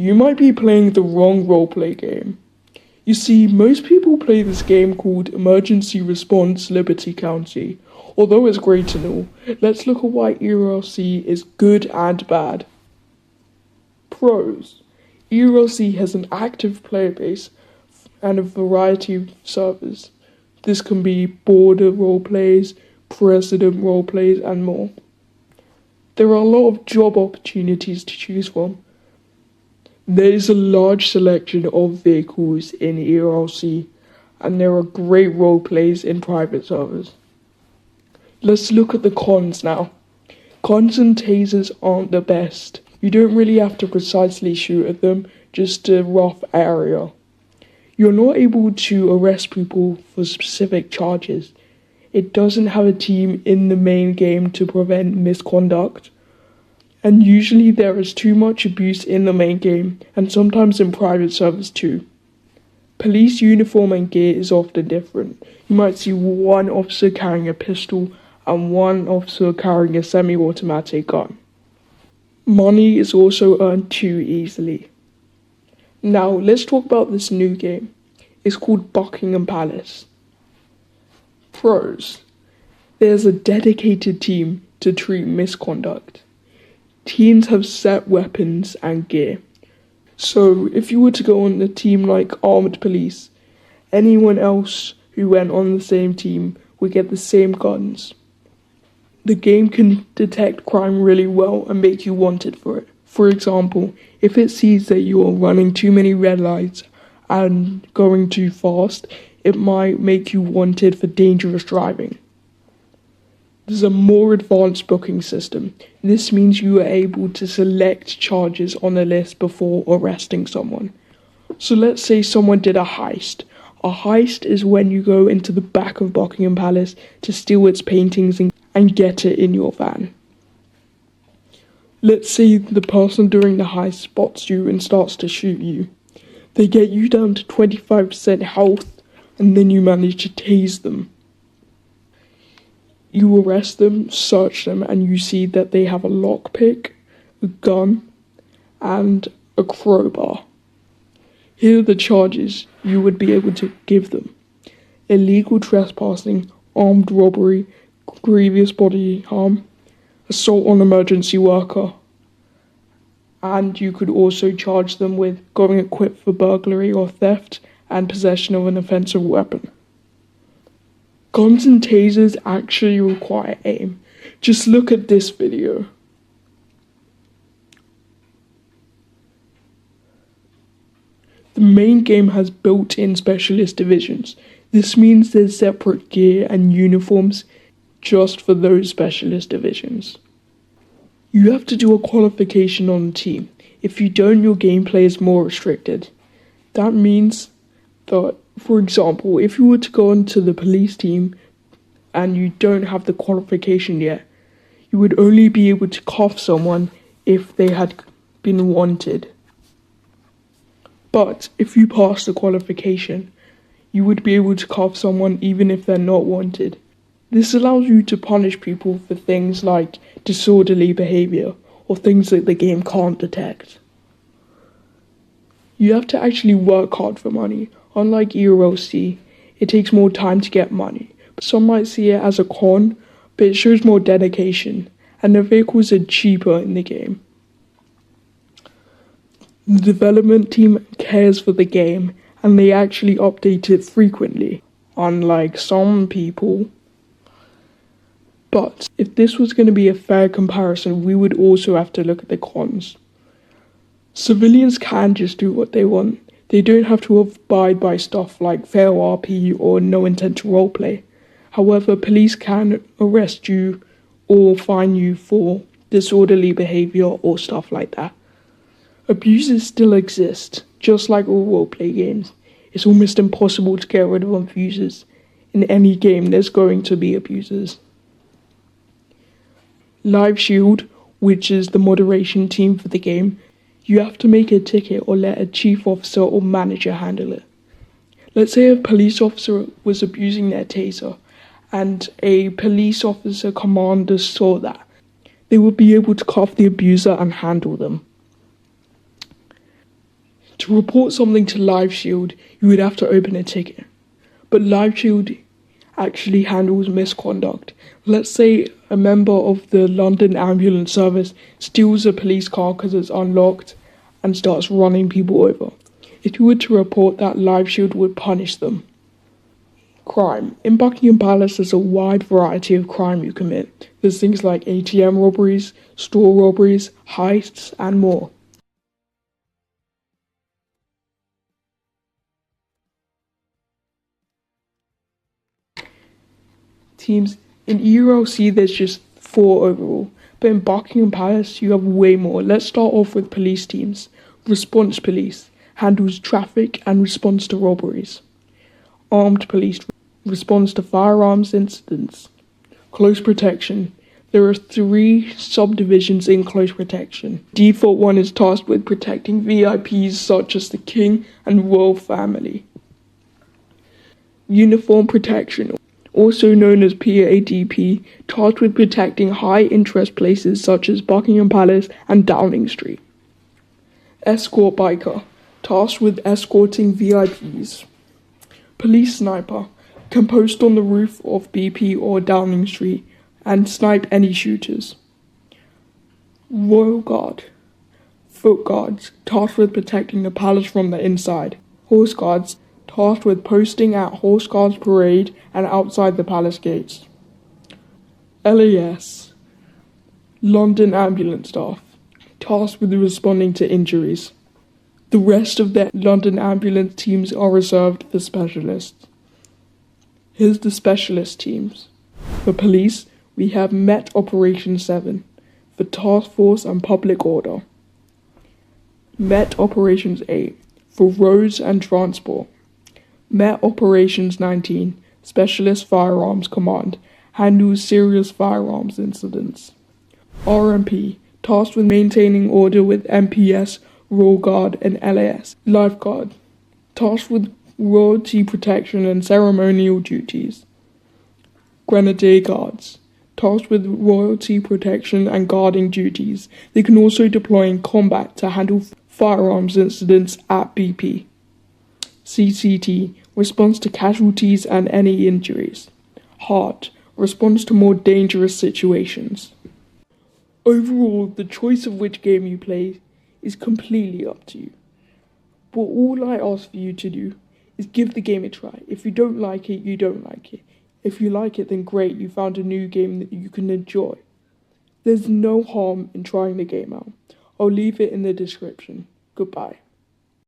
You might be playing the wrong roleplay game. You see, most people play this game called Emergency Response Liberty County. Although it's great and all, let's look at why erlc is good and bad. Pros. erlc has an active player base and a variety of servers. This can be border roleplays, president roleplays, and more. There are a lot of job opportunities to choose from. There is a large selection of vehicles in erlc, and there are great roleplays in private servers. Let's look at the cons now. Cons and tasers aren't the best. You don't really have to precisely shoot at them, just a rough area. You're not able to arrest people for specific charges. It doesn't have a team in the main game to prevent misconduct. And usually there is too much abuse in the main game, and sometimes in private servers too. Police uniform and gear is often different. You might see one officer carrying a pistol and one officer carrying a semi-automatic gun. Money is also earned too easily. Now let's talk about this new game. It's called Buckingham Palace. Pros. There's a dedicated team to treat misconduct. Teams have set weapons and gear. So if you were to go on a team like Armed Police, anyone else who went on the same team would get the same guns. The game can detect crime really well and make you wanted for it. For example, if it sees that you are running too many red lights and going too fast, it might make you wanted for dangerous driving. There's a more advanced booking system. This means you are able to select charges on a list before arresting someone. So let's say someone did a heist. A heist is when you go into the back of Buckingham Palace to steal its paintings and get it in your van. Let's say the person during the heist spots you and starts to shoot you. They get you down to 25% health, and then you manage to tase them. You arrest them, search them, and you see that they have a lockpick, a gun, and a crowbar. Here are the charges you would be able to give them: illegal trespassing, armed robbery, grievous bodily harm, assault on emergency worker, and you could also charge them with going equipped for burglary or theft and possession of an offensive weapon. Guns and tasers actually require aim. Just look at this video. The main game has built-in specialist divisions. This means there's separate gear and uniforms just for those specialist divisions. You have to do a qualification on the team. If you don't, your gameplay is more restricted. That means that, for example, if you were to go into the police team and you don't have the qualification yet, you would only be able to cuff someone if they had been wanted. But if you pass the qualification, you would be able to cuff someone even if they're not wanted. This allows you to punish people for things like disorderly behavior or things that the game can't detect. You have to actually work hard for money. Unlike erlc, it takes more time to get money. Some might see it as a con, but it shows more dedication, and the vehicles are cheaper in the game. The development team cares for the game, and they actually update it frequently, unlike some people. But if this was going to be a fair comparison, we would also have to look at the cons. Civilians can just do what they want. They don't have to abide by stuff like fair RP or no intent to roleplay. However, police can arrest you or fine you for disorderly behavior or stuff like that. Abuses still exist, just like all roleplay games. It's almost impossible to get rid of abusers. In any game, there's going to be abusers. Live Shield, which is the moderation team for the game, you have to make a ticket or let a chief officer or manager handle it. Let's say a police officer was abusing their taser, and a police officer commander saw that. They would be able to cuff the abuser and handle them. To report something to Live Shield, you would have to open a ticket. But Live Shield actually handles misconduct. Let's say a member of the London ambulance service steals a police car because it's unlocked and starts running people over. If you were to report that, Live Shield would punish them. Crime. In Buckingham Palace, there's a wide variety of crime you commit. There's things like ATM robberies, store robberies, heists, and more. Teams. In erlc, there's just 4 overall, but in Buckingham Palace, you have way more. Let's start off with police teams. Response Police handles traffic and responds to robberies. Armed Police responds to firearms incidents. Close Protection. There are 3 subdivisions in Close Protection. Default one is tasked with protecting VIPs such as the King and Royal Family. Uniform Protection, also known as PADP, tasked with protecting high-interest places such as Buckingham Palace and Downing Street. Escort Biker, tasked with escorting VIPs. Police Sniper, can post on the roof of BP or Downing Street and snipe any shooters. Royal Guard, foot guards, tasked with protecting the palace from the inside. Horse guards, tasked with posting at Horse Guards Parade and outside the palace gates. LAS, London ambulance staff, tasked with responding to injuries. The rest of the London ambulance teams are reserved for specialists. Here's the specialist teams. For police, we have Met Operation 7, for Task Force and Public Order. Met Operations 8, for Roads and Transport. Met Operations 19, Specialist Firearms Command, handles serious firearms incidents. RMP, tasked with maintaining order with MPS, Royal Guard and LAS. Lifeguard, tasked with royalty protection and ceremonial duties. Grenadier Guards, tasked with royalty protection and guarding duties. They can also deploy in combat to handle firearms incidents at BP. CCT, responds to casualties and any injuries. Heart, responds to more dangerous situations. Overall, the choice of which game you play is completely up to you. But all I ask for you to do is give the game a try. If you don't like it, you don't like it. If you like it, then great, you found a new game that you can enjoy. There's no harm in trying the game out. I'll leave it in the description. Goodbye.